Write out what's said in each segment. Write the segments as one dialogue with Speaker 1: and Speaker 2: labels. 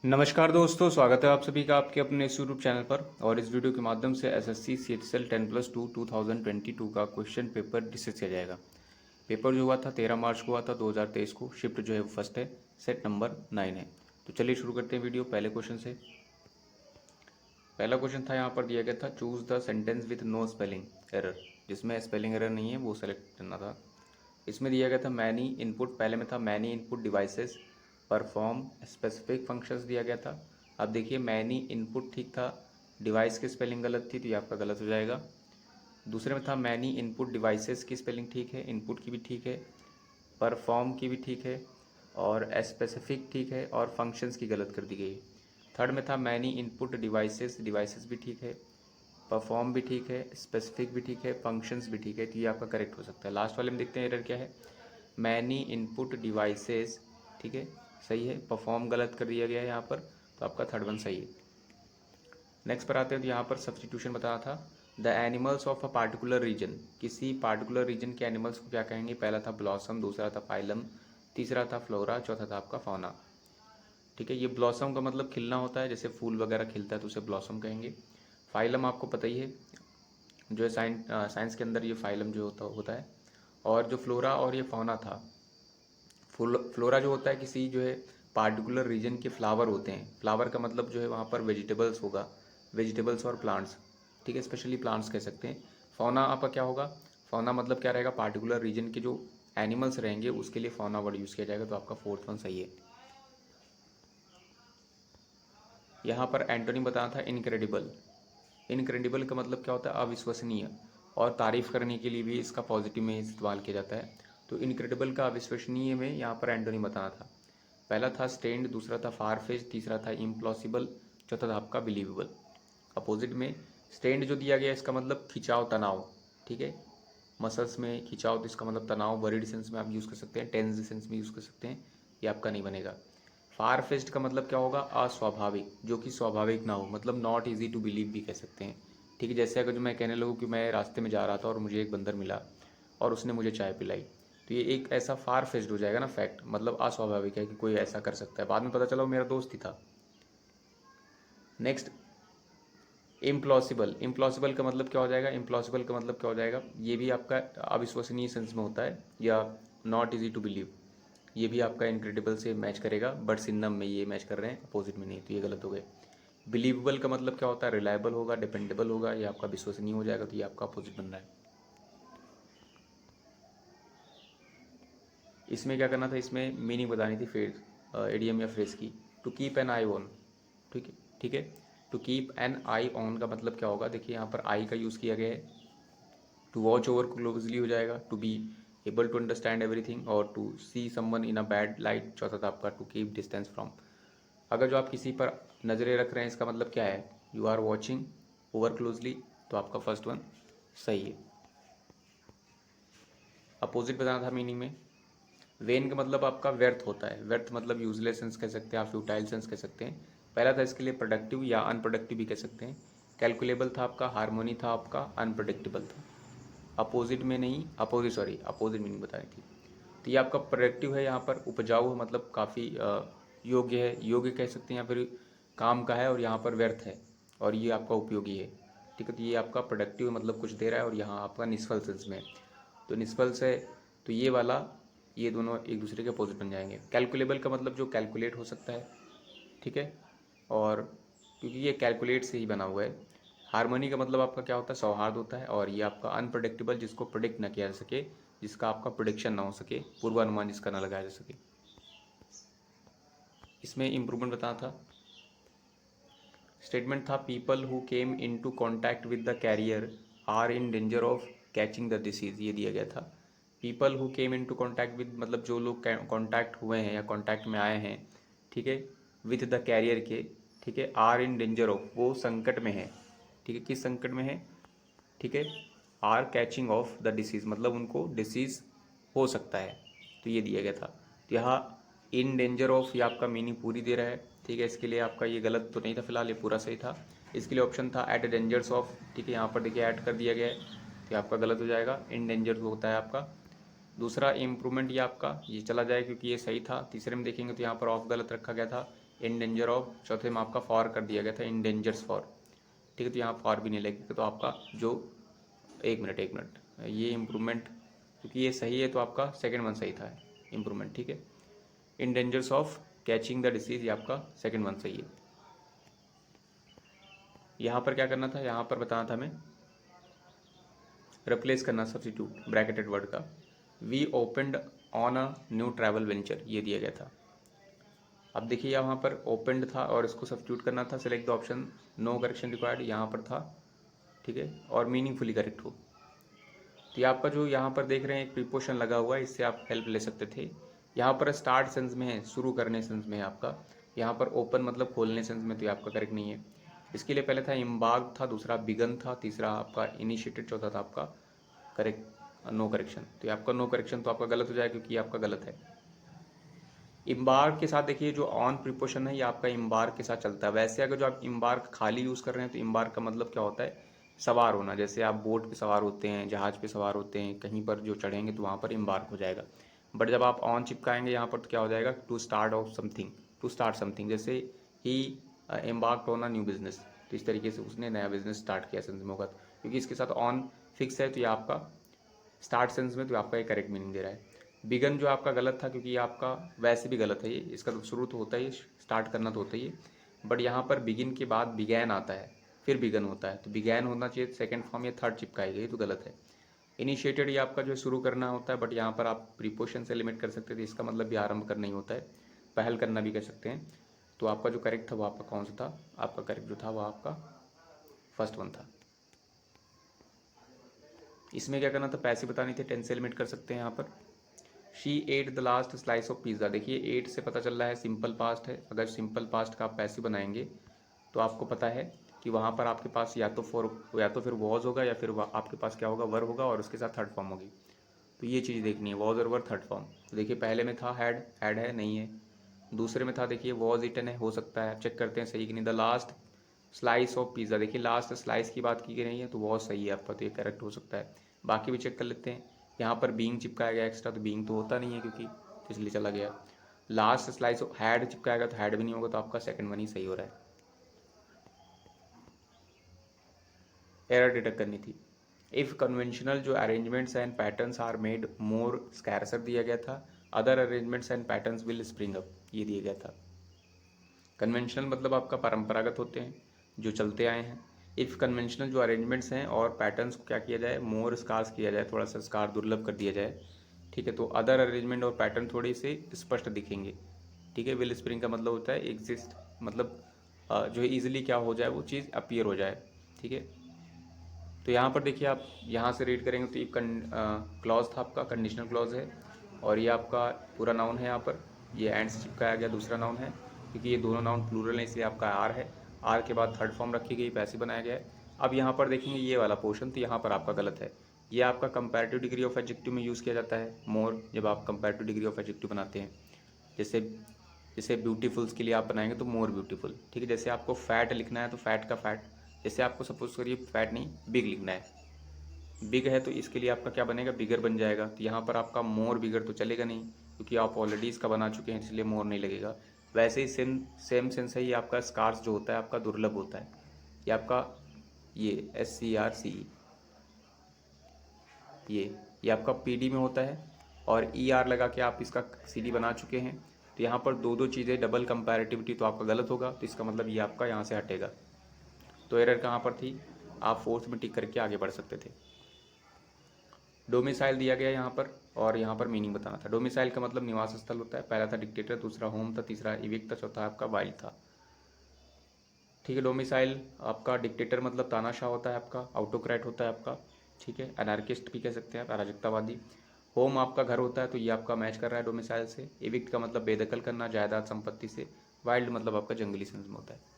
Speaker 1: नमस्कार दोस्तों, स्वागत है आप सभी का आपके अपने इस यूट्यूब चैनल पर। और इस वीडियो के माध्यम से एसएससी सीएचएसएल 10+2 2022 का क्वेश्चन पेपर डिस्कस किया जाएगा। पेपर जो हुआ था 13 मार्च को हुआ था 2023 को। शिफ्ट जो है वो फर्स्ट है, सेट नंबर 9 है। तो चलिए शुरू करते हैं वीडियो पहले क्वेश्चन से। पहला क्वेश्चन था, यहाँ पर दिया गया था choose the sentence with no spelling error, जिसमें स्पेलिंग एरर नहीं है वो सेलेक्ट करना था। इसमें दिया गया था मैनी इनपुट, पहले में था many input devices perform specific functions दिया गया था। अब देखिए मैनी इनपुट ठीक था, डिवाइस की स्पेलिंग गलत थी तो ये आपका गलत हो जाएगा। दूसरे में था मैनी इनपुट डिवाइसेस की स्पेलिंग ठीक है, इनपुट की भी ठीक है, परफॉर्म की भी ठीक है और स्पेसिफिक ठीक है और फंक्शंस की गलत कर दी गई है। थर्ड में था मैनी इनपुट डिवाइसेस, डिवाइसेस भी ठीक है, परफॉर्म भी ठीक है, स्पेसिफिक भी ठीक है, फंक्शंस भी ठीक है, तो ये आपका करेक्ट हो सकता है। लास्ट वाले में देखते हैं एरर क्या है। मैनी इनपुट डिवाइसेस ठीक है, सही है, परफॉर्म गलत कर दिया गया है यहाँ पर, तो आपका थर्ड वन सही है। नेक्स्ट पर आते हैं, तो यहाँ पर सब्सटीट्यूशन बताना था। The animals of a particular reason, किसी पार्टिकुलर रीजन के एनिमल्स को क्या कहेंगे। पहला था ब्लॉसम, दूसरा था फाइलम, तीसरा था फ्लोरा, चौथा था आपका फौना। ठीक है, ये ब्लॉसम का मतलब खिलना होता है, जैसे फूल वगैरह खिलता है तो उसे ब्लॉसम कहेंगे। फाइलम आपको पता ही है, जो है साइंस के अंदर ये फाइलम जो होता है। और जो फ्लोरा और ये फौना था, फ्लोरा जो होता है किसी जो है पार्टिकुलर रीजन के फ्लावर होते हैं। फ्लावर का मतलब जो है वहाँ पर वेजिटेबल्स होगा, वेजिटेबल्स और प्लांट्स, ठीक है, स्पेशली प्लांट्स कह सकते हैं। फौना आपका क्या होगा, फौना मतलब क्या रहेगा, पार्टिकुलर रीजन के जो एनिमल्स रहेंगे उसके लिए फौना वर्ड यूज़ किया जाएगा, तो आपका फोर्थ वन सही है। यहाँ पर एंटोनिम बताना था इनक्रेडिबल। इनक्रेडिबल का मतलब क्या होता है, अविश्वसनीय, और तारीफ करने के लिए भी इसका पॉजिटिव में इस्तेमाल किया जाता है। तो इनक्रेडिबल का अविश्वसनीय में यहाँ पर एंटोनिम बताना था। पहला था स्टेंड, दूसरा था फारफेज, तीसरा था इम्पॉसिबल, चौथा था आपका बिलीवेबल। अपोजिट में स्टेंड जो दिया गया इसका मतलब खिंचाव, तनाव, ठीक है, मसल्स में खिंचाव, तो इसका मतलब तनाव। वर्ड सेंस में आप यूज़ कर सकते हैं, टेंस सेंस में यूज़ कर सकते हैं, ये आपका नहीं बनेगा। फार फेस्ट का मतलब क्या होगा, अस्वाभाविक, जो कि स्वाभाविक ना हो, मतलब नॉट इजी टू बिलीव भी कह सकते हैं। ठीक है, जैसे अगर जो मैं कहने लगूँ कि मैं रास्ते में जा रहा था और मुझे एक बंदर मिला और उसने मुझे चाय पिलाई, तो ये एक ऐसा फार फेस्ड हो जाएगा ना, फैक्ट, मतलब अस्वाभाविक है कि कोई ऐसा कर सकता है, बाद में पता चला वो मेरा दोस्त ही था। नेक्स्ट इम्प्लॉसिबल, इम्प्लॉसिबल का मतलब क्या हो जाएगा, इम्प्लॉसिबल का मतलब क्या हो जाएगा, ये भी आपका अविश्वसनीय सेंस में होता है, या नॉट इजी टू बिलीव, ये भी आपका इनक्रेडिबल से मैच करेगा, बट सिन्नम में ये मैच कर रहे हैं, अपोजिट में नहीं, तो ये गलत हो गए। बिलीवेबल का मतलब क्या होता है, रिलायबल होगा, डिपेंडेबल होगा, ये आपका विश्वसनीय हो जाएगा, तो ये आपका अपोजिट बन रहा है। इसमें क्या करना था, इसमें मीनिंग बतानी थी फ्रेज, एडियम या फ्रेज की। To keep an eye on, ठीक है, ठीक है, to keep an eye on का मतलब क्या होगा, देखिए यहाँ पर आई का यूज़ किया गया है। टू वॉच ओवर क्लोजली हो जाएगा, to be able to understand everything, और to see someone in a bad light, चौथा था आपका टू कीप डिस्टेंस फ्रॉम। अगर जो आप किसी पर नज़रें रख रहे हैं इसका मतलब क्या है, you are watching over closely, तो आपका फर्स्ट वन सही है। अपोजिट बताना था मीनिंग में। वेन का मतलब आपका व्यर्थ होता है, व्यर्थ मतलब यूजलेस सेंस कह सकते हैं आप, फ्यूटाइल सेंस कह सकते हैं। पहला था इसके लिए प्रोडक्टिव या अनप्रोडक्टिव भी कह सकते हैं। कैलकुलेबल था आपका, हारमोनी था आपका, अनप्रोडिक्टेबल था। अपोजिट में नहीं, अपोजिट सॉरी, अपोजिट मीनिंग बतानी थी। तो ये आपका प्रोडक्टिव है, यहाँ पर उपजाऊ है, मतलब काफ़ी योग्य है, योग्य कह सकते हैं, या फिर काम का है, और यहाँ पर व्यर्थ है और ये आपका उपयोगी है। ठीक है, तो ये आपका प्रोडक्टिव मतलब कुछ दे रहा है, और यहाँ आपका निष्फल सेंस में, तो निष्फल से, तो ये वाला, ये दोनों एक दूसरे के अपोजिट बन जाएंगे। कैलकुलेबल का मतलब जो कैलकुलेट हो सकता है, ठीक है, और क्योंकि ये कैलकुलेट से ही बना हुआ है। हारमोनी का मतलब आपका क्या होता है, सौहार्द होता है। और ये आपका अनप्रडिक्टेबल, जिसको प्रोडिक्ट ना किया जा सके, जिसका आपका प्रोडिक्शन ना हो सके, पूर्वानुमान जिसका ना लगाया जा सके। इसमें इम्प्रूवमेंट बताना था। स्टेटमेंट था people who came into contact with the carrier are in danger of catching the disease, ये दिया गया था। People who came into contact with मतलब जो लोग कॉन्टैक्ट हुए हैं या कॉन्टैक्ट में आए हैं, ठीक है, विद द कैरियर के, ठीक है, आर इन डेंजर ऑफ, वो संकट में है, ठीक है, किस संकट में है, ठीक है, are catching of the disease मतलब उनको डिसीज़ हो सकता है, तो ये दिया गया था। तो यहाँ इन डेंजर ऑफ, ये आपका मीनिंग पूरी दे रहा है, ठीक है, इसके लिए आपका ये गलत तो नहीं था फिलहाल, ये पूरा सही था। इसके लिए ऑप्शन था एट डेंजर्स ऑफ, ठीक है, यहाँ पर देखिए ऐड कर दिया गया है, तो ये आपका गलत हो जाएगा, इन डेंजर होता है आपका। दूसरा इम्प्रूवमेंट ये आपका ये चला जाए क्योंकि ये सही था। तीसरे में देखेंगे तो यहाँ पर ऑफ गलत रखा गया था, इन डेंजर ऑफ, चौथे में आपका फॉर कर दिया गया था, इन डेंजर्स फॉर, ठीक है। तो यहाँ फॉर भी नहीं लगेगा, तो आपका जो एक मिनट ये इम्प्रूवमेंट, क्योंकि ये सही है तो आपका सेकेंड वन सही था इम्प्रूवमेंट, ठीक है। In dangers of catching the disease, ये आपका सेकेंड वन सही है। यहाँ पर क्या करना था, यहाँ पर बताना था हमें रिप्लेस करना सब्स्टिट्यूट ब्रैकेटेड वर्ड का, we opened on a new travel venture, ये दिया गया था। अब देखिए यहाँ पर ओपनड था और इसको सब्स्टिट्यूट करना था, select the option, no correction required यहाँ पर था, ठीक है, और मीनिंगफुली करेक्ट हो। तो ये आपका जो यहाँ पर देख रहे हैं एक प्रीपोजिशन लगा हुआ है, इससे आप हेल्प ले सकते थे। यहाँ पर स्टार्ट सेंस में है, शुरू करने सेंस में है आपका, यहाँ पर ओपन मतलब खोलने सेंस में, तो ये आपका करेक्ट नहीं है। इसके लिए पहले था इम्बार्क था, दूसरा बिगन था, तीसरा आपका इनिशिएटेड, चौथा था आपका करेक्ट नो करेक्शन। तो ये आपका नो करेक्शन तो आपका गलत हो जाएगा, क्योंकि ये आपका गलत है। इम्बार्क के साथ देखिए जो ऑन प्रीपोजिशन है ये आपका इम्बार्क के साथ चलता है। वैसे अगर जो आप इम्बार्क खाली यूज़ कर रहे हैं तो इम्बार्क का मतलब क्या होता है, सवार होना। जैसे आप बोट पे सवार होते हैं, जहाज़ पे सवार होते हैं, कहीं पर जो चढ़ेंगे तो वहाँ पर इम्बार्क हो जाएगा। बट जब आप ऑन चिपकाएंगे यहाँ पर तो क्या हो जाएगा, to start off something, to start something. जैसे ही embarked on a new business, तो इस तरीके से उसने नया बिजनेस स्टार्ट किया सेंस में होगा, क्योंकि इसके साथ ऑन फिक्स है तो ये आपका स्टार्ट सेंस में, तो आपका ये करेक्ट मीनिंग दे रहा है। बिगन जो आपका गलत था, क्योंकि ये आपका वैसे भी गलत है, ये इसका तो शुरू तो होता ही, स्टार्ट करना तो होता ही है, बट यहाँ पर बिगिन के बाद बिगैन आता है, फिर बिगन होता है, तो बिगैन होना चाहिए सेकंड फॉर्म, या थर्ड चिपकाई गई, तो गलत है। इनिशिएटेड ये आपका जो शुरू करना होता है, बट यहाँ पर आप प्रीपोजिशन से लिमिट कर सकते थे, इसका मतलब भी आरंभ करना ही होता है, पहल करना भी कर सकते हैं। तो आपका जो करेक्ट था वो आपका कौन सा था, आपका करेक्ट जो था वो आपका फर्स्ट वन था। इसमें क्या करना था, पैसे बतानी थे, 10 से लिमिट कर सकते हैं यहाँ पर। She at the last slice of pizza, देखिए एट से पता चल रहा है सिंपल पास्ट है। अगर सिंपल पास्ट का आप पैसे बनाएंगे तो आपको पता है कि वहाँ पर आपके पास या तो फिर वॉज होगा, या फिर आपके पास क्या होगा, वर होगा, और उसके साथ थर्ड फॉर्म होगी। तो ये चीज़ देखनी है, वॉज और वर थर्ड फॉर्म। तो देखिए पहले में था हैड है, नहीं है। दूसरे में था देखिए वॉज इटन है, हो सकता है, चेक करते हैं सही कि नहीं। The last slice of pizza, देखिए लास्ट स्लाइस की बात की गई नहीं है, तो वॉज सही है आपका, तो ये करेक्ट हो सकता है। बाकी भी चेक कर लेते हैं। यहाँ पर बीइंग चिपकाया गया एक्स्ट्रा, तो बीइंग तो होता नहीं है क्योंकि, तो इसलिए चला गया। लास्ट स्लाइस हैड चिपकाएगा तो हैड भी नहीं होगा, तो आपका सेकंड वन ही सही हो रहा है। एरर डिटेक्ट करनी थी। इफ़ कन्वेंशनल जो arrangements and patterns are made more scarcer दिया गया था, other arrangements and patterns will spring up, ये दिया गया था। कन्वेंशनल मतलब आपका परंपरागत होते हैं, जो चलते आए हैं। इफ़ कन्वेंशनल जो अरेंजमेंट्स हैं और पैटर्न्स को क्या किया जाए, मोर स्कार्स किया जाए, थोड़ा सा स्कार दुर्लभ कर दिया जाए, ठीक है। तो अदर अरेंजमेंट और पैटर्न थोड़े से स्पष्ट दिखेंगे, ठीक है। विल स्प्रिंग का मतलब होता है एग्जिस्ट, मतलब जो ईजिली क्या हो जाए, वो चीज़ अपीयर हो जाए, ठीक है। तो यहाँ पर देखिए आप यहाँ से रीड करेंगे तो ये क्लॉज था आपका, कंडीशनल क्लॉज है, और ये आपका पूरा नाउन है। यहाँ पर ये एंड से चिपकाया गया दूसरा नाउन है, क्योंकि ये दोनों नाउन प्लूरल है, इसलिए आपका आर है। आर के बाद थर्ड फॉर्म रखी गई, पैसे बनाया गया है। अब यहाँ पर देखेंगे ये वाला पोर्शन, तो यहाँ पर आपका गलत है। ये आपका कंपैरेटिव डिग्री ऑफ एडजेक्टिव में यूज़ किया जाता है मोर, जब आप कंपैरेटिव डिग्री ऑफ एडजेक्टिव बनाते हैं। जैसे जैसे ब्यूटीफुल्स के लिए आप बनाएंगे तो मोर ब्यूटीफुल, ठीक है। जैसे आपको फैट लिखना है तो फैट का फैट, जैसे आपको सपोज करिए फैट नहीं बिग लिखना है, बिग है तो इसके लिए आपका क्या बनेगा, बिगर बन जाएगा। तो यहाँ पर आपका मोर बिगर तो चलेगा नहीं, क्योंकि आप ऑलरेडी इसका बना चुके हैं, इसलिए मोर नहीं लगेगा। वैसे ही सेम सेंस है, ये आपका स्कार्स जो होता है आपका दुर्लभ होता है। ये आपका ये SCRCE, ये आपका PD में होता है, और ER लगा के आप इसका CD बना चुके हैं। तो यहाँ पर दो चीज़ें डबल कंपैरेटिविटी, तो आपका गलत होगा, तो इसका मतलब ये आपका यहाँ से हटेगा। तो एरर कहाँ पर थी, आप फोर्थ में टिक करके आगे बढ़ सकते थे। डोमिसाइल दिया गया यहाँ पर, और यहाँ पर मीनिंग बताना था। डोमिसाइल का मतलब निवास स्थल होता है। पहला था डिक्टेटर, दूसरा होम था, तीसरा इविक था, चौथा आपका वाइल्ड था, ठीक है। डोमिसाइल आपका डिक्टेटर मतलब तानाशाह होता है आपका, ऑटोक्रेट होता है आपका, ठीक है। अनार्किस्ट भी कह सकते हैं आप, अराजकतावादी। होम आपका घर होता है, तो ये आपका मैच कर रहा है डोमिसाइल से। इविक्ट का मतलब बेदखल करना जायदाद संपत्ति से। वाइल्ड मतलब आपका जंगली सेंस में होता है।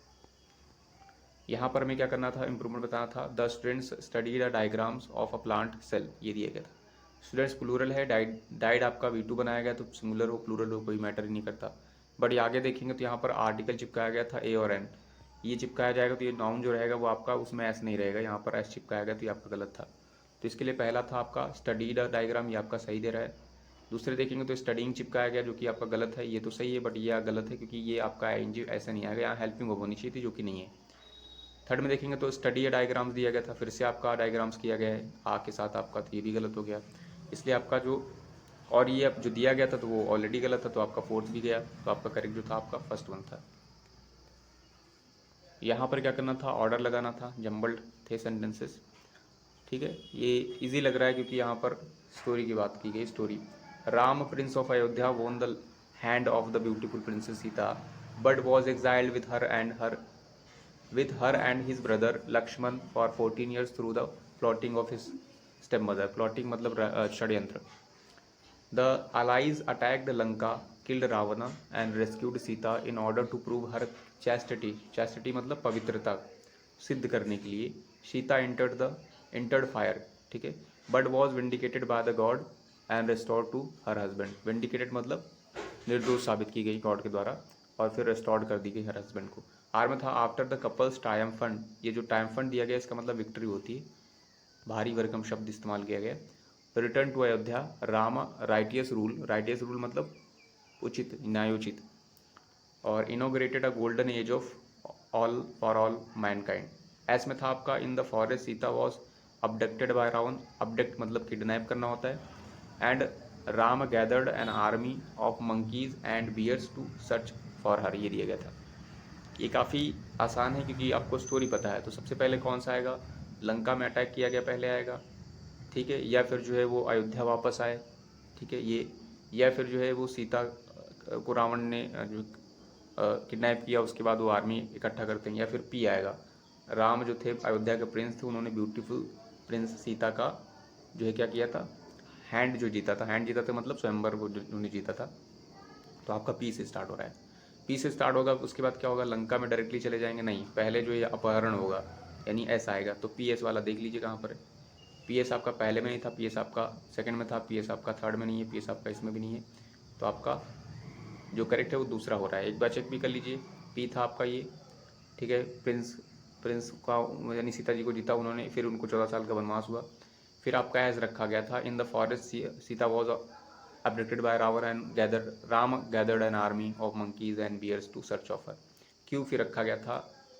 Speaker 1: यहाँ पर हमें क्या करना था, इंप्रूवमेंट बताना था। The students study the diagrams of a plant cell, ये दिया गया था। स्टूडेंट्स प्लूरल है, डाइड आपका V2 बनाया गया, तो सिंगुलर हो प्लूरल हो कोई मैटर ही नहीं करता। बट ये आगे देखेंगे तो यहाँ पर आर्टिकल चिपकाया गया था A और N, ये चिपकाया जाएगा तो ये नाउन जो रहेगा वो आपका उसमें S नहीं रहेगा, यहाँ पर S चिपकाया गया, तो ये आपका गलत था। तो इसके लिए पहला था आपका स्टडी द डायग्राम, ये आपका सही दे रहा है। दूसरे देखेंगे तो स्टडिंग चिपकाया गया, जो कि आपका गलत है, ये तो सही है बट ये गलत है क्योंकि ये आपका एनजी ऐसा नहीं आएगा, यहाँ हेल्पिंग वर्ब होनी चाहिए थी जो कि नहीं है। थर्ड में देखेंगे तो स्टडी या डायग्राम्स दिया गया था, फिर से आपका डायग्राम्स किया गया है आ के साथ आपका, तो ये भी गलत हो गया, इसलिए आपका जो और ये अब जो दिया गया था तो वो ऑलरेडी गलत था, तो आपका फोर्थ भी गया, तो आपका करेक्ट जो था आपका फर्स्ट वन था। यहाँ पर क्या करना था, ऑर्डर लगाना था, जम्बल्ड थे सेंटेंसेस, ठीक है। ये इजी लग रहा है क्योंकि यहाँ पर स्टोरी की बात की गई। Story, Ram Prince of Ayodhya won the hand of the beautiful princess Sita but was exiled with her and his brother Lakshman for 14 years through the plotting of his stepmother. Plotting मतलब षड्यंत्र। The allies attacked Lanka, killed Ravana and rescued Sita in order to prove her chastity. Chastity मतलब पवित्रता सिद्ध करने के लिए Sita entered fire, ठीक है, but was vindicated by the god and restored to her husband. Vindicated मतलब निर्दोष साबित की गई गॉड के द्वारा और फिर रेस्टोर्ड कर दी गई हर हस्बैंड को। आर में था आफ्टर द कपल्स ट्रायम्फंट, ये जो ट्रायम्फंट दिया गया इसका मतलब विक्ट्री होती है, भारी भरकम शब्द इस्तेमाल किया गया। Return to Ayodhya, Ram righteous rule मतलब उचित न्यायोचित, और inaugurated a golden age of all for all mankind. S में था आपका in the forest Sita was abducted by Ravan, abduct मतलब किडनैप करना होता है, and Ram gathered an army of monkeys and bears to search for her, ये दिया गया था। ये काफ़ी आसान है क्योंकि आपको स्टोरी पता है। तो सबसे पहले कौन सा आएगा, लंका में अटैक किया गया पहले आएगा, ठीक है, या फिर जो है वो अयोध्या वापस आए, ठीक है ये, या फिर जो है वो सीता को रावण ने जो किडनैप किया उसके बाद वो आर्मी इकट्ठा करते हैं, या फिर पी आएगा, राम जो थे अयोध्या के प्रिंस थे, उन्होंने ब्यूटीफुल प्रिंस सीता का जो है क्या किया था, हैंड जो जीता था, हैंड जीता था मतलब स्वयंवर को उन्होंने जीता था। तो आपका पी से स्टार्ट हो रहा है, पी से स्टार्ट होगा, उसके बाद क्या होगा, लंका में डायरेक्टली चले जाएंगे, नहीं पहले जो ये अपहरण होगा यानी ऐसा आएगा। तो पी एस वाला देख लीजिए कहाँ पर है, पी एस आपका पहले में नहीं था, पी एस आपका सेकंड में था, पी एस आपका थर्ड में नहीं है, पी एस आपका इसमें भी नहीं है, तो आपका जो करेक्ट है वो दूसरा हो रहा है। एक बार चेक भी कर लीजिए, पी था आपका ये, ठीक है, प्रिंस का यानी सीता जी को जीता उन्होंने, फिर उनको 14 साल का वनवास हुआ, फिर आपका एज रखा गया था इन the forest Sita was abducted by Ravan and Ram gathered an army of monkeys and bears to search of her. क्यों फिर रखा गया था,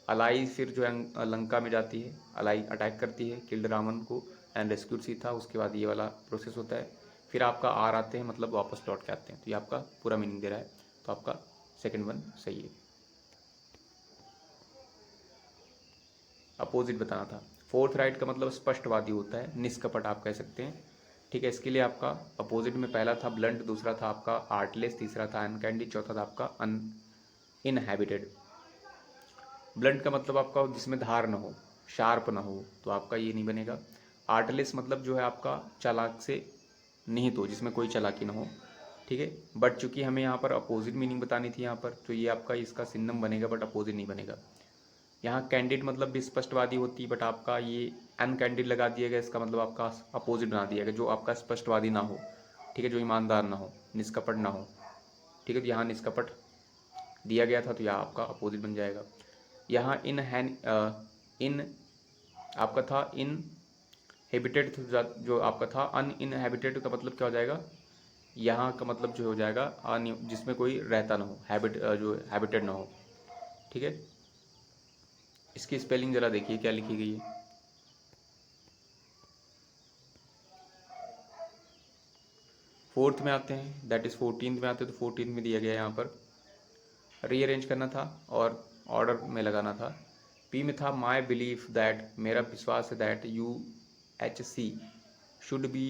Speaker 1: अलाई फिर जो है लंका में जाती है, अलाई अटैक करती है, किल्ड रावण को एंड रेस्क्यूड सीता, उसके बाद ये वाला प्रोसेस होता है, फिर आपका आर आते हैं मतलब वापस लौट के आते हैं, तो ये आपका पूरा मीनिंग दे रहा है, तो आपका सेकंड वन सही है। अपोजिट बताना था। फोर्थ राइट का मतलब स्पष्टवादी होता है, निष्कपट आप कह सकते हैं, ठीक है। इसके लिए आपका अपोजिट में पहला था ब्लंट, दूसरा था आपका आर्टलेस, तीसरा था अनकैंडी, चौथा था आपका इनहैबिटेड। ब्लंट का मतलब आपका जिसमें धार ना हो, शार्प ना हो, तो आपका ये नहीं बनेगा। आर्टलेस मतलब जो है आपका चालाक से निहित हो, जिसमें कोई चालाकी ना हो, ठीक है। बट चूंकि हमें यहाँ पर अपोजिट मीनिंग बतानी थी यहाँ पर, तो ये आपका इसका सिनोनिम बनेगा बट अपोजिट नहीं बनेगा। यहाँ कैंडिड मतलब भी स्पष्टवादी होती है, बट आपका ये अनकैंडिड लगा दिया गया, इसका मतलब आपका अपोजिट बना दिया गया, जो आपका स्पष्टवादी ना हो, ठीक है, जो ईमानदार ना हो, निष्कपट ना हो, ठीक है। तो यहाँ निष्कपट दिया गया था तो यहाँ आपका अपोजिट बन जाएगा। यहाँ इन आपका था इनहेबिटेड, जो आपका था अनइनहेबिटेड का मतलब क्या हो जाएगा, यहाँ का मतलब जो हो जाएगा जिसमें कोई रहता ना हो, जो हैबिटेड ना हो, ठीक है। इसकी स्पेलिंग जरा देखिए क्या लिखी गई है। फोर्थ में आते हैं, दैट इज 14th में आते हैं, तो 14th में दिया गया है, यहाँ पर रीअरेंज करना था और ऑर्डर में लगाना था। पी में था माई बिलीफ दैट, मेरा विश्वास है, that UHC should be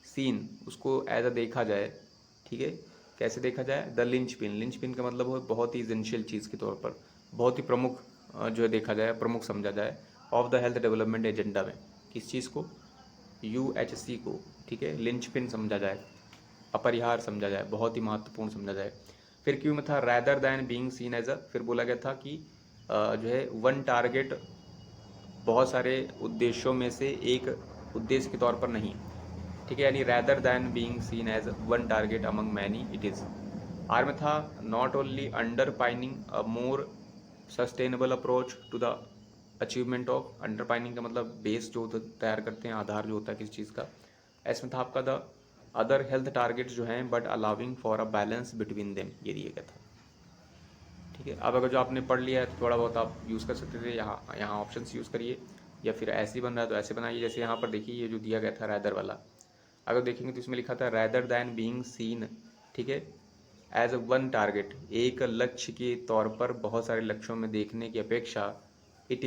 Speaker 1: seen, उसको एज अ देखा जाए, ठीक है। कैसे देखा जाए, द लिंच पिन का मतलब हो बहुत ही इसेंशियल चीज़ के तौर पर, बहुत ही प्रमुख जो है देखा जाए, प्रमुख समझा जाए, of the health development agenda में, किस चीज़ को, UHC को, ठीक है, लिंच पिन समझा जाए, अपरिहार समझा जाए, बहुत ही महत्वपूर्ण समझा जाए। फिर क्यों में था rather than being seen as a, फिर बोला गया था कि जो है वन टारगेट, बहुत सारे उद्देश्यों में से एक उद्देश्य के तौर पर नहीं, ठीक है, यानी rather than being seen as one target among many it is. R में था not only underpinning a more sustainable approach to the achievement of, underpinning का मतलब बेस जो तैयार करते हैं, आधार जो होता है किसी चीज़ का। एस में था आपका द अदर हेल्थ टारगेट्स जो हैं but allowing for a balance between them, ये दिया गया था। ठीक है, अब अगर जो आपने पढ़ लिया है तो थोड़ा बहुत आप यूज़ कर सकते थे, यहाँ ऑप्शन यूज़ करिए, या फिर ऐसे ही बन रहा है तो ऐसे बनाइए। जैसे यहाँ पर देखिए ये जो दिया गया था रैदर वाला, अगर देखेंगे तो इसमें लिखा था रैदर दैन बीइंग सीन, ठीक है, एज अ वन टारगेट, एक लक्ष्य के तौर पर बहुत सारे लक्ष्यों में देखने की अपेक्षा, इट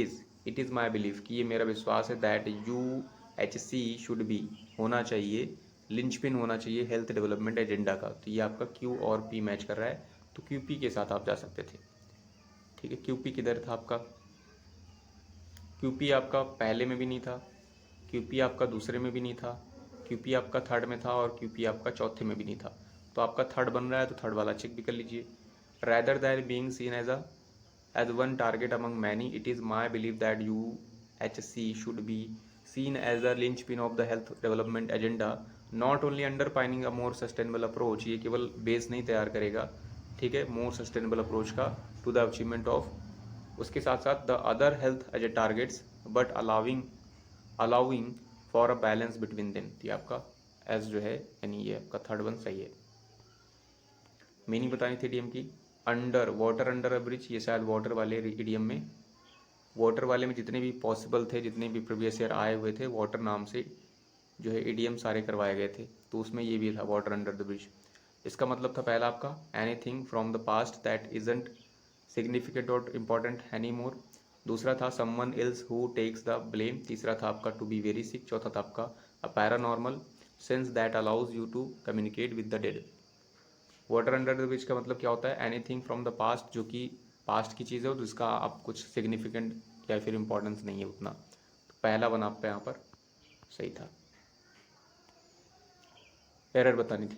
Speaker 1: इज़ माई बिलीफ, कि ये मेरा विश्वास है, दैट UHC शुड बी, होना चाहिए, लिंचपिन होना चाहिए हेल्थ डेवलपमेंट एजेंडा का। तो ये आपका Q और P मैच कर रहा है, तो QP के साथ आप जा सकते थे। ठीक है, QP किधर था आपका, QP आपका पहले में भी नहीं था, QP आपका दूसरे में भी नहीं था, QP आपका थर्ड में था, और QP आपका चौथे में भी नहीं था। तो आपका थर्ड बन रहा है, तो थर्ड वाला चेक भी कर लीजिए। Rather than being seen as one target among many, it is my believe that UHC should be seen as a linchpin of the health development agenda, not only underpinning a more sustainable approach, ये केवल base नहीं तैयार करेगा, ठीक है, more sustainable approach का to the achievement of, उसके साथ साथ the other health as a targets but allowing for a balance between them. तो आपका एस जो है यानी ये आपका थर्ड वन सही है। मीनिंग बतानी थी इडियम की, under, water under a bridge, ये शायद वाटर वाले इडियम में, वाटर वाले में जितने भी पॉसिबल थे, जितने भी प्रीवियस ईयर आए हुए थे वाटर नाम से जो है इडियम सारे करवाए गए थे, तो उसमें ये भी था वाटर अंडर द ब्रिज। इसका मतलब था पहला आपका anything from the past that isn't significant और इम्पॉर्टेंट एनी मोर, दूसरा था someone else who takes the blame, तीसरा था आपका टू बी वेरी सिक, चौथा था आपका a paranormal sense that allows you to communicate with the dead. Water under the bridge का मतलब क्या होता है, एनीथिंग फ्रॉम द पास्ट, जो कि पास्ट की चीज़ है और जिसका आप कुछ सिग्निफिकेंट या फिर इम्पोर्टेंस नहीं है उतना। तो पहला वन आपका यहाँ पर सही था। एरर बतानी थी,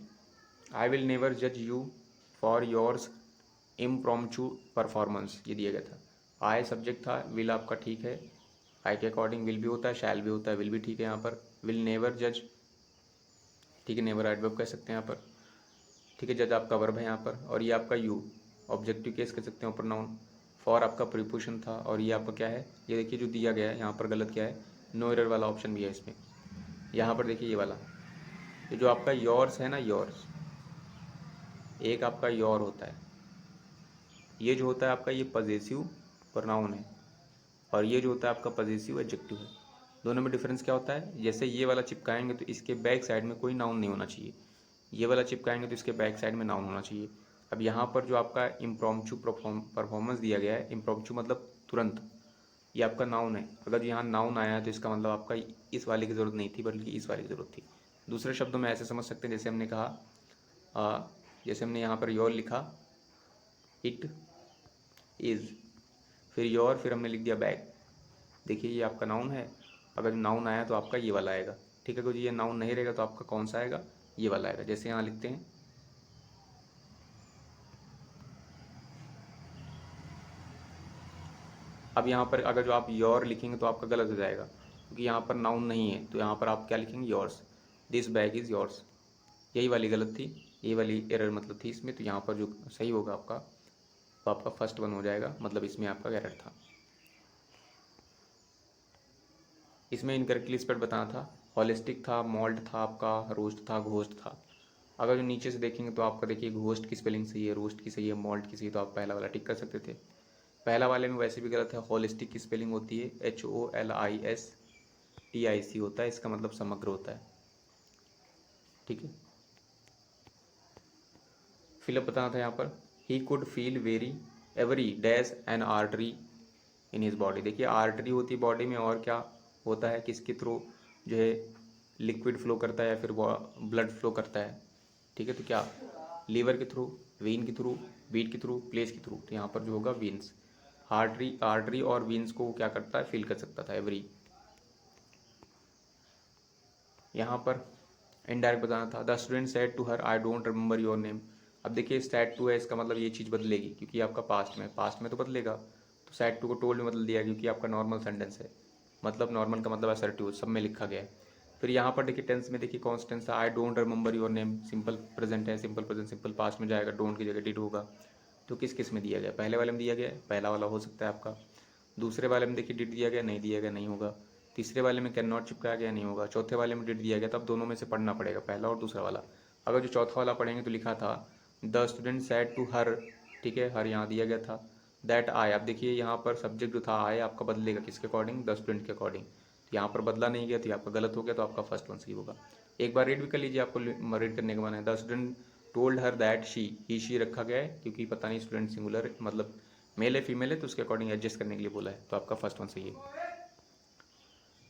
Speaker 1: आई विल नेवर जज you for yours impromptu performance, ये दिया गया था। आई सब्जेक्ट था, विल आपका ठीक है, आई के अकॉर्डिंग विल भी होता है, शैल भी होता है, विल भी ठीक है यहाँ पर। विल नेवर जज, ठीक है, नेवर एडवर्ब कह सकते हैं यहाँ पर, ठीक है, जज आपका वर्ब है यहाँ पर, और ये आपका यू ऑब्जेक्टिव केस कह सकते हैं ऊपर नाउन, फॉर आपका प्रीपोजिशन था, और ये आपका क्या है, ये देखिए जो दिया गया है यहाँ पर गलत क्या है, नो एरर वाला ऑप्शन भी है इसमें। यहाँ पर देखिए ये वाला, ये जो आपका योर्स है ना, योर्स, एक आपका योर होता है, ये जो होता है आपका ये पजेसिव प्रोनाउन है, और ये जो होता है आपका पजेसिव एडजेक्टिव है। दोनों में डिफरेंस क्या होता है, जैसे ये वाला चिपकाएंगे तो इसके बैक साइड में कोई नाउन नहीं होना चाहिए, ये वाला चिपकाएंगे तो इसके बैक साइड में नाउन होना चाहिए। अब यहाँ पर जो आपका इम्प्रॉम्प्टू परफॉर्मेंस दिया गया है, इम्प्रॉम्प्टू मतलब तुरंत, ये आपका नाउन है, अगर यहाँ नाउन आया है तो इसका मतलब आपका इस वाले की ज़रूरत नहीं थी बल्कि इस वाले की ज़रूरत थी। दूसरे शब्दों में ऐसे समझ सकते हैं, जैसे हमने कहा जैसे हमने यहाँ पर योर लिखा, इट इज़, फिर योर, फिर हमने लिख दिया बैग, देखिए ये आपका नाउन है, अगर नाउन आया तो आपका ये वाला आएगा, ठीक है, अगर ये नाउन नहीं रहेगा तो आपका कौन सा आएगा, ये वाला आएगा। जैसे यहाँ लिखते हैं, अब यहाँ पर अगर जो आप योर लिखेंगे तो आपका गलत हो जाएगा, क्योंकि यहाँ पर नाउन नहीं है, तो यहाँ पर आप क्या लिखेंगे, yours, this bag is yours, यही वाली गलत थी, ये वाली एरर मतलब थी इसमें, तो यहाँ पर जो सही होगा आपका, तो आपका फर्स्ट वन हो जाएगा, मतलब इसमें आपका एरर था। इसमें इनकरेक्टली स्पेल्ड बताना था, हॉलिस्टिक था, मॉल्ट था आपका, रोस्ट था, घोस्ट था। अगर जो नीचे से देखेंगे तो आपका देखिए घोस्ट की स्पेलिंग सही है, रोस्ट की सही है, मॉल्ट की सही है, तो आप पहला वाला टिक कर सकते थे। पहला वाले में वैसे भी गलत है, हॉलिस्टिक की स्पेलिंग होती है HOLISTIC होता है, इसका मतलब समग्र होता है, ठीक है। फिलअप बताना था यहाँ पर, he could feel very every dash N artery in his body, देखिए आर्टरी होती है बॉडी में, और क्या होता है, किसके थ्रू जो है लिक्विड फ्लो करता है या फिर ब्लड फ्लो करता है, ठीक है, तो क्या, लीवर के थ्रू, वेन के थ्रू, बीट के थ्रू, प्लेस के थ्रू, तो यहाँ पर जो होगा वीन्स, आर्टरी और वीन्स को क्या करता है, फील कर सकता था एवरी। यहाँ पर इनडायरेक्ट बताना था, the student said to her I don't remember your name. अब देखिए सेड टू है, इसका मतलब ये चीज़ बदलेगी क्योंकि आपका पास्ट में तो बदलेगा, तो सेड टू को टोल्ड में बदल दिया क्योंकि आपका नॉर्मल सेंटेंस है, मतलब नॉर्मल का मतलब असर्टिव, सब में लिखा गया है। फिर यहाँ पर देखिए टेंस में देखिए कौन सा टेंस है, आई don't remember your name, simple present है, सिंपल प्रेजेंट सिंपल पास्ट में जाएगा, डोंट की जगह डिड होगा। तो किस किस में दिया गया, पहले वाले में दिया गया है, पहला वाला हो सकता है आपका, दूसरे वाले में देखिए डिड दिया गया, नहीं दिया गया, नहीं होगा। तीसरे वाले में कैन नॉट चिपकाया गया, नहीं होगा। चौथे वाले में डिड दिया गया, तब दोनों में से पढ़ना पड़ेगा, पहला और दूसरा वाला। अगर जो चौथा वाला पढ़ेंगे तो लिखा था the student said to her, ठीक है, हर यहाँ दिया गया था। दैट आई, अब देखिए यहाँ पर सब्जेक्ट जो था आई आपका बदलेगा किसके अकॉर्डिंग, द स्टूडेंट के अकॉर्डिंग। तो यहाँ पर बदला नहीं गया तो आपका गलत हो गया, तो आपका फर्स्ट वन सही होगा। एक बार रीड भी कर लीजिए, आपको रीड करने के मन है। The student told her that she, he she रखा गया है क्योंकि पता नहीं स्टूडेंट सिंगुलर मतलब मेल है फीमेल है, तो उसके अकॉर्डिंग एडजस्ट करने के लिए बोला है, तो आपका फर्स्ट वन सही है।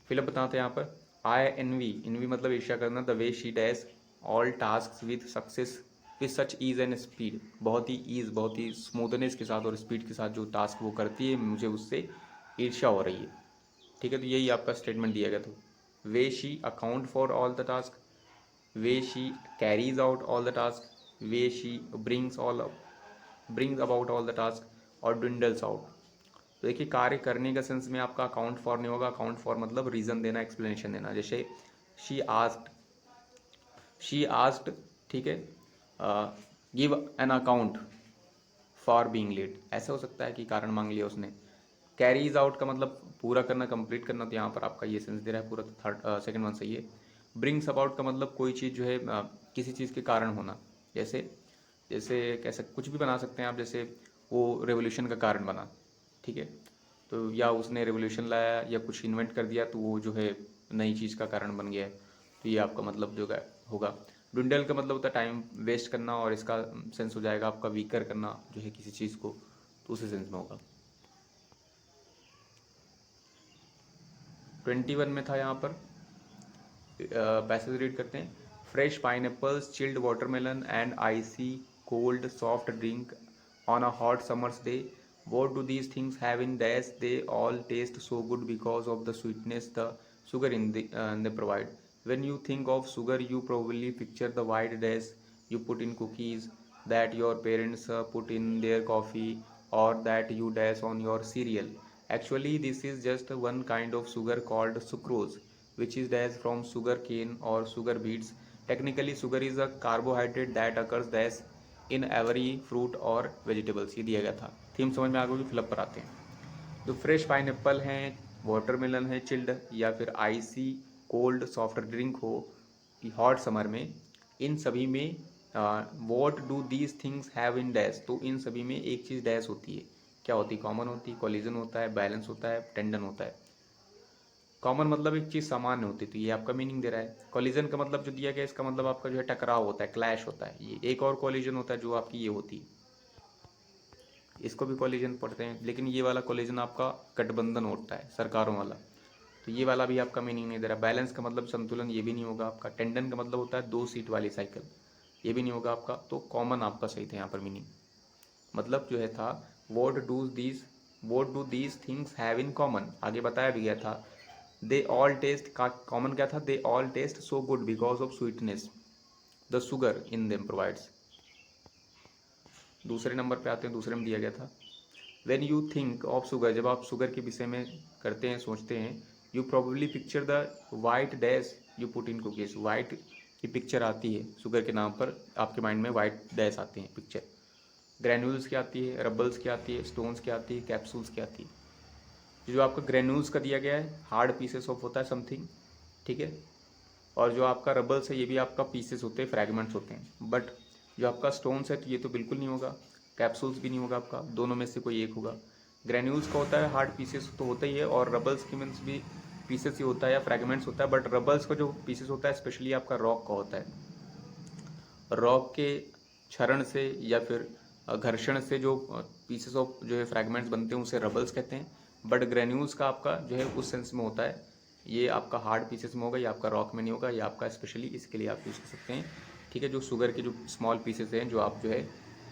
Speaker 1: फिर अब बताते हैं यहाँ पर आई एनवी, इनवी मतलब ईर्ष्या करना, the way she dash all task with success with such ease and speed, बहुत ही ईज, बहुत ही स्मूथनेस के साथ और स्पीड के साथ जो टास्क वो करती है, मुझे उससे ईर्ष्या हो रही है, ठीक है। तो यही आपका स्टेटमेंट दिया गया था। Way she account for all the task, way she carries out all the task, way she brings about all the task और dwindles आउट। तो देखिए कार्य करने का सेंस में आपका अकाउंट फॉर नहीं होगा, अकाउंट फॉर मतलब रीज़न देना, एक्सप्लेनेशन देना। जैसे शी आस्क्ड, ठीक है, give an account for being late, ऐसा हो सकता है कि कारण मांग लिया उसने। कैरीज आउट का मतलब पूरा करना, कंप्लीट करना, तो यहाँ पर आपका ये सेंस दे रहा है पूरा, थर्ड सेकंड वन सही है। ब्रिंग्स अबाउट का मतलब कोई चीज़ जो है किसी चीज़ के कारण होना, जैसे जैसे कैसे कुछ भी बना सकते हैं आप, जैसे वो रेवोल्यूशन का कारण बना, ठीक है। तो या उसने रेवोल्यूशन लाया या कुछ इन्वेंट कर दिया तो वो जो है नई चीज़ का कारण बन गया है, तो ये आपका मतलब जो होगा। डुंडल का मतलब होता है टाइम वेस्ट करना, और इसका सेंस हो जाएगा आपका वीकर करना जो है किसी चीज़ को, तो उसी सेंस में होगा। 21 में था यहाँ पर, पैसेज रीड करते हैं। Fresh pineapples, chilled watermelon and icy cold soft drink on a hot summers day, what do these things have in dash, they all taste so good because of the sweetness the sugar in they provide. When you think of sugar you probably picture the white dash you put in cookies, that your parents put in their coffee, or that you dash on your cereal. Actually this is just one kind of sugar called sucrose, which is dash from sugar cane or sugar beets. Technically sugar is a carbohydrate that occurs dash in every fruit और vegetables, ये दिया गया था। Theme समझ में आ गई, fill up पर आते हैं। तो फ्रेश पाइनएप्पल हैं, वाटरमेलन है चिल्ड, या फिर आइसी कोल्ड सॉफ्ट ड्रिंक हो हॉट समर में, इन सभी में what do these things have in dash, तो इन सभी में एक चीज़ डैश होती है, क्या होती है, कॉमन होती है, कोलिजन होता है, बैलेंस होता है, टेंडन होता है। कॉमन मतलब एक चीज़ सामान्य होती है, तो ये आपका मीनिंग दे रहा है। कॉलिजन का मतलब जो दिया गया इसका मतलब आपका जो है टकराव होता है, क्लैश होता है। ये एक और कॉलिजन होता है जो आपकी ये होती है, इसको भी कॉलिजन पढ़ते हैं, लेकिन ये वाला कॉलिजन आपका गठबंधन होता है सरकारों वाला, तो ये वाला भी आपका मीनिंग नहीं दे रहा। बैलेंस का मतलब संतुलन, ये भी नहीं होगा आपका। टेंडन का मतलब होता है 2 सीट वाली साइकिल, ये भी नहीं होगा आपका। तो कॉमन आपका सही था यहाँ पर मीनिंग, मतलब जो है था what do these things have in common, आगे बताया भी गया था। दे ऑल टेस्ट का कॉमन क्या था, they all taste so good because of sweetness the sugar in them provides. दूसरे नंबर पे आते हैं, दूसरे में दिया गया था when you think of sugar, जब आप शुगर के विषय में करते हैं, सोचते हैं, you probably picture the white dash you put in cookies, white की पिक्चर आती है शुगर के नाम पर, आपके माइंड में वाइट डैश आते हैं पिक्चर। ग्रैन्यूल्स की आती है, रबल्स की आती है, स्टोन्स की आती है, कैप्सूल्स की आती है। जो आपका ग्रेन्यूल्स का दिया गया है हार्ड पीसेस ऑफ होता है समथिंग, ठीक है, और जो आपका रबल्स है ये भी आपका पीसेस होते हैं, फ्रैगमेंट्स होते हैं। बट जो आपका स्टोन्स है तो ये तो बिल्कुल नहीं होगा, कैप्सूल्स भी नहीं होगा आपका, दोनों में से कोई एक होगा। ग्रेन्यूल्स का होता है हार्ड पीसेस तो होता ही है, और रबल्स की मीन्स भी पीसेस ही होता है या फ्रैगमेंट्स होता है, बट रबल्स का जो पीसेस होता है स्पेशली आपका रॉक का होता है। रॉक के क्षरण से या फिर घर्षण से जो पीसेस ऑफ जो है फ्रैगमेंट्स बनते हैं उसे रबल्स कहते हैं। बट ग्रेन्यूल्स का आपका जो है उस सेंस में होता है, ये आपका हार्ड पीसेस में होगा, ये आपका रॉक में नहीं होगा, ये आपका स्पेशली इसके लिए आप यूज़ कर सकते हैं, ठीक है। जो शुगर के जो स्मॉल पीसेस हैं जो आप जो है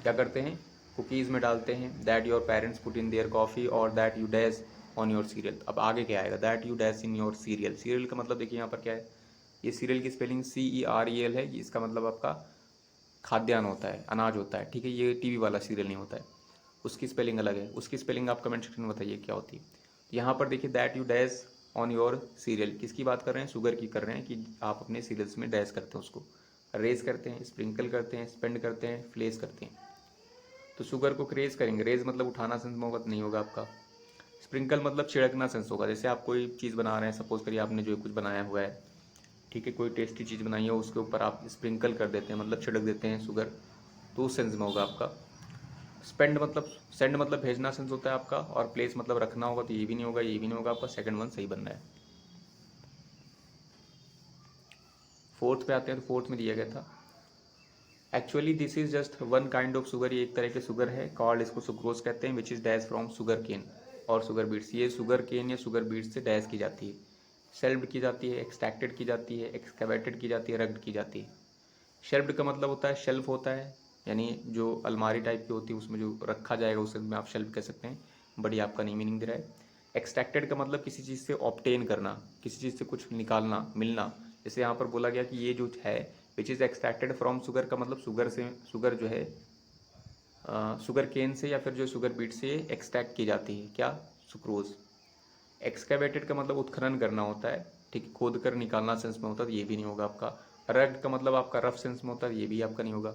Speaker 1: क्या करते हैं कुकीज़ में डालते हैं, that your parents put in their coffee और that you dash on your cereal. अब आगे क्या आएगा, that you dash in your cereal. Cereal का मतलब देखिए यहाँ पर क्या है, ये सीरियल की स्पेलिंग CEREL है, इसका मतलब आपका खाद्यान्न होता है, अनाज होता है, ठीक है। ये टीवी वाला सीरियल नहीं होता है, उसकी स्पेलिंग अलग है, उसकी स्पेलिंग आप कमेंट सेक्शन में बताइए क्या होती है। यहाँ पर देखिए that you dash on your serial, किसकी बात कर रहे हैं, शुगर की कर रहे हैं, कि आप अपने सीरियल्स में डैश करते हैं, उसको रेज करते हैं, स्प्रिंकल करते हैं, स्पेंड करते हैं, फ्लेस करते हैं। तो शुगर को क्रेज करेंगे, रेज मतलब उठाना सेंस में होगा तो नहीं होगा आपका। स्प्रिंकल मतलब छिड़कना सेंस होगा। जैसे आप कोई चीज़ बना रहे हैं, सपोज करिए आपने जो कुछ बनाया हुआ है, ठीक है, कोई टेस्टी चीज़ बनाई है, उसके ऊपर आप स्प्रिंकल कर देते हैं, मतलब छिड़क देते हैं शुगर, तो उस सेंस में होगा आपका। सेंड मतलब भेजना सेंस होता है आपका, और प्लेस मतलब रखना होगा, तो ये भी नहीं होगा, ये भी नहीं होगा, आपका सेकंड वन सही बन रहा है। फोर्थ पे आते हैं, तो फोर्थ में दिया गया था actually this is just one kind of sugar, ये एक तरह के शुगर है, कॉल्ड, इसको सुक्रोज कहते हैं, which is dash from sugar cane और शुगर बीट्स। ये शुगर केन या शुगर बीट्स से डैश की जाती है, शेल्व्ड की जाती है, एक्सट्रैक्टेड की जाती है, एक्सकैवेटेड की जाती है, रग्ड की जाती है। शेल्व्ड का मतलब होता है शेल्फ होता है, यानी जो अलमारी टाइप की होती है उसमें जो रखा जाएगा उसे में आप शेल्फ कह सकते हैं, बट ये आपका नहीं मीनिंग दे रहा है। एक्सट्रैक्टेड का मतलब किसी चीज़ से ऑब्टेन करना, किसी चीज़ से कुछ निकालना, मिलना। जैसे यहाँ पर बोला गया कि ये जो है which is extracted from sugar, का मतलब शुगर से, शुगर जो है शुगर केन से या फिर जो शुगर बीट से एक्सट्रैक्ट की जाती है, क्या, सुक्रोज। एक्सकेवेटेड का मतलब उत्खनन करना होता है, ठीक, खोद कर निकालना सेंस में होता है, तो ये भी नहीं होगा आपका। रग्ड का मतलब आपका रफ सेंस में होता है, ये भी आपका नहीं होगा।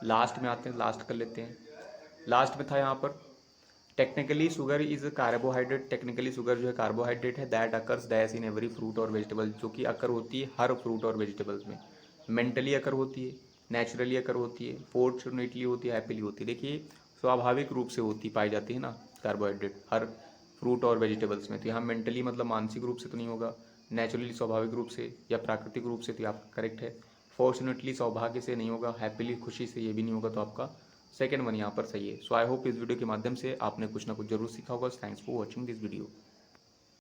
Speaker 1: लास्ट में आते हैं, लास्ट कर लेते हैं। लास्ट में था यहाँ पर technically sugar is carbohydrate, technically sugar जो है कार्बोहाइड्रेट है, that occurs dash in every fruit और वेजिटेबल, जो कि अकर होती है हर फ्रूट और वेजिटेबल्स में। मेंटली अकर होती है, नेचुरली अकर होती है, फॉर्चुनेटली होती है, हैप्पीली होती है। देखिए स्वाभाविक रूप से होती पाई जाती है ना कार्बोहाइड्रेट हर फ्रूट और वेजिटेबल्स में, तो यहाँ मेंटली मतलब मानसिक रूप से तो नहीं होगा, नेचुरली स्वाभाविक रूप से या प्राकृतिक रूप से, तो आपका करेक्ट है। फॉर्चुनेटली सौभाग्य से नहीं होगा, हैप्पीली खुशी से, ये भी नहीं होगा, तो आपका सेकंड वन यहाँ पर सही है। सो आई होप इस वीडियो के माध्यम से आपने कुछ ना कुछ जरूर सीखा होगा। Thanks for watching this video.